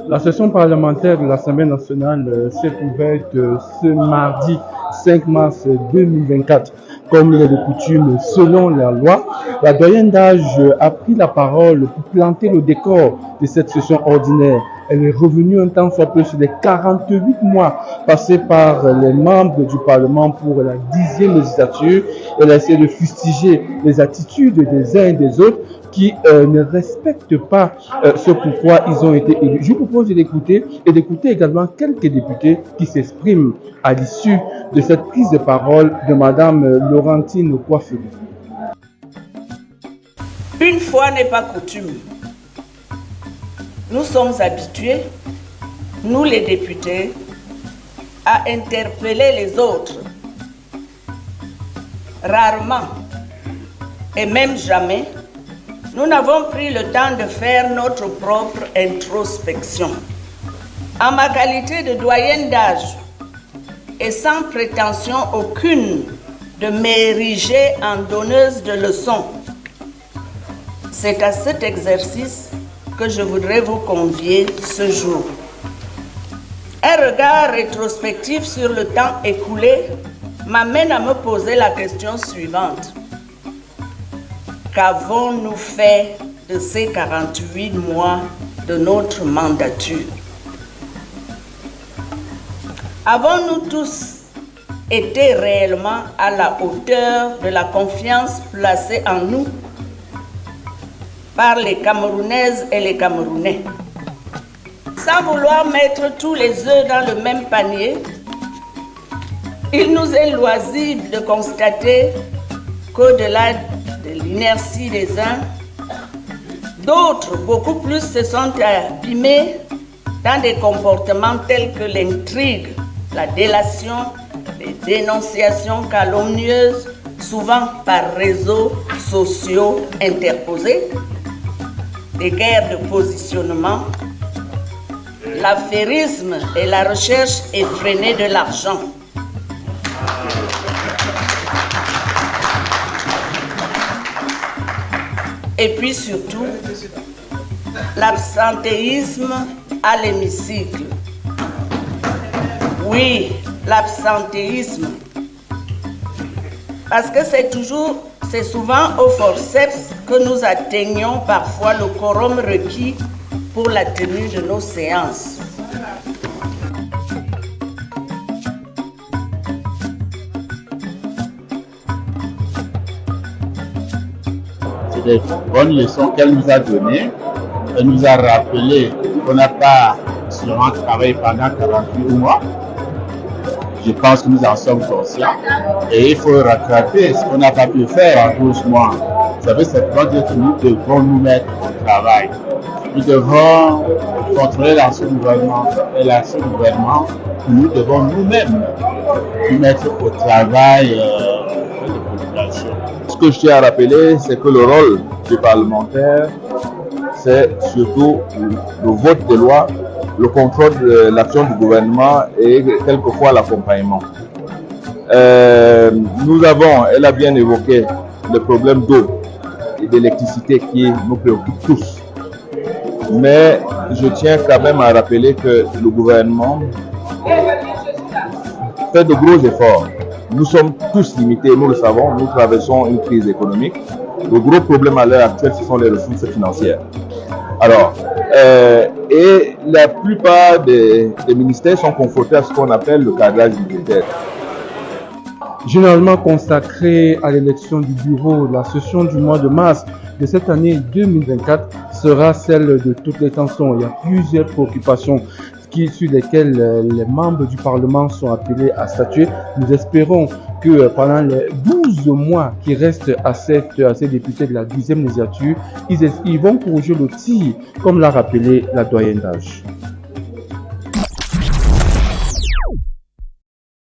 La session parlementaire de l'Assemblée nationale s'est ouverte ce mardi 5 mars 2024. Comme il est de coutume, selon la loi, la doyenne d'âge a pris la parole pour planter le décor de cette session ordinaire. Elle est revenue un temps soit peu sur les 48 mois passés par les membres du Parlement pour la 10e législature. Elle a essayé de fustiger les attitudes des uns et des autres qui ne respectent pas ce pourquoi ils ont été élus. Je vous propose de l'écouter et d'écouter également quelques députés qui s'expriment à l'issue de cette prise de parole de Madame Laurentine Coiffeux. Une fois n'est pas coutume. Nous sommes habitués, nous les députés, à interpeller les autres. Rarement, et même jamais, nous n'avons pris le temps de faire notre propre introspection. En ma qualité de doyenne d'âge et sans prétention aucune de m'ériger en donneuse de leçons, c'est à cet exercice que je voudrais vous convier ce jour. Un regard rétrospectif sur le temps écoulé m'amène à me poser la question suivante. Qu'avons-nous fait de ces 48 mois de notre mandature? Avons-nous tous été réellement à la hauteur de la confiance placée en nous par les Camerounaises et les Camerounais? Sans vouloir mettre tous les œufs dans le même panier, il nous est loisible de constater qu'au-delà de l'inertie des uns, d'autres, beaucoup plus, se sont abîmés dans des comportements tels que l'intrigue, la délation, les dénonciations calomnieuses, souvent par réseaux sociaux interposés, des guerres de positionnement, l'affairisme et la recherche effrénée de l'argent. Et puis surtout, l'absentéisme à l'hémicycle. Oui, l'absentéisme. Parce que c'est souvent au forceps que nous atteignons parfois le quorum requis pour la tenue de nos séances. C'est des bonnes leçons qu'elle nous a données. Elle nous a rappelé qu'on n'a pas seulement travaillé pendant 48 mois. Je pense que nous en sommes conscients. Et il faut rattraper ce qu'on n'a pas pu faire en 12 mois. Vous savez, c'est pour dire que nous devons nous mettre au travail. Nous devons contrôler l'ancien gouvernement. Et l'ancien gouvernement, nous devons nous-mêmes nous mettre au travail de population. Ce que je tiens à rappeler, c'est que le rôle du parlementaire, c'est surtout le vote des lois, le contrôle de l'action du gouvernement et quelquefois l'accompagnement. Elle a bien évoqué le problème d'eau et d'électricité qui nous préoccupe tous. Mais je tiens quand même à rappeler que le gouvernement fait de gros efforts. Nous sommes tous limités, nous le savons, nous traversons une crise économique. Le gros problème à l'heure actuelle, ce sont les ressources financières. Alors, et la plupart des ministères sont confrontés à ce qu'on appelle le cadrage budgétaire. Généralement consacrée à l'élection du bureau, la session du mois de mars de cette année 2024 sera celle de toutes les tensions. Il y a plusieurs préoccupations sur lesquelles les membres du Parlement sont appelés à statuer. Nous espérons que pendant les 12 mois qui restent à ces députés de la 10e législature, ils vont corriger le tir, comme l'a rappelé la doyenne d'âge.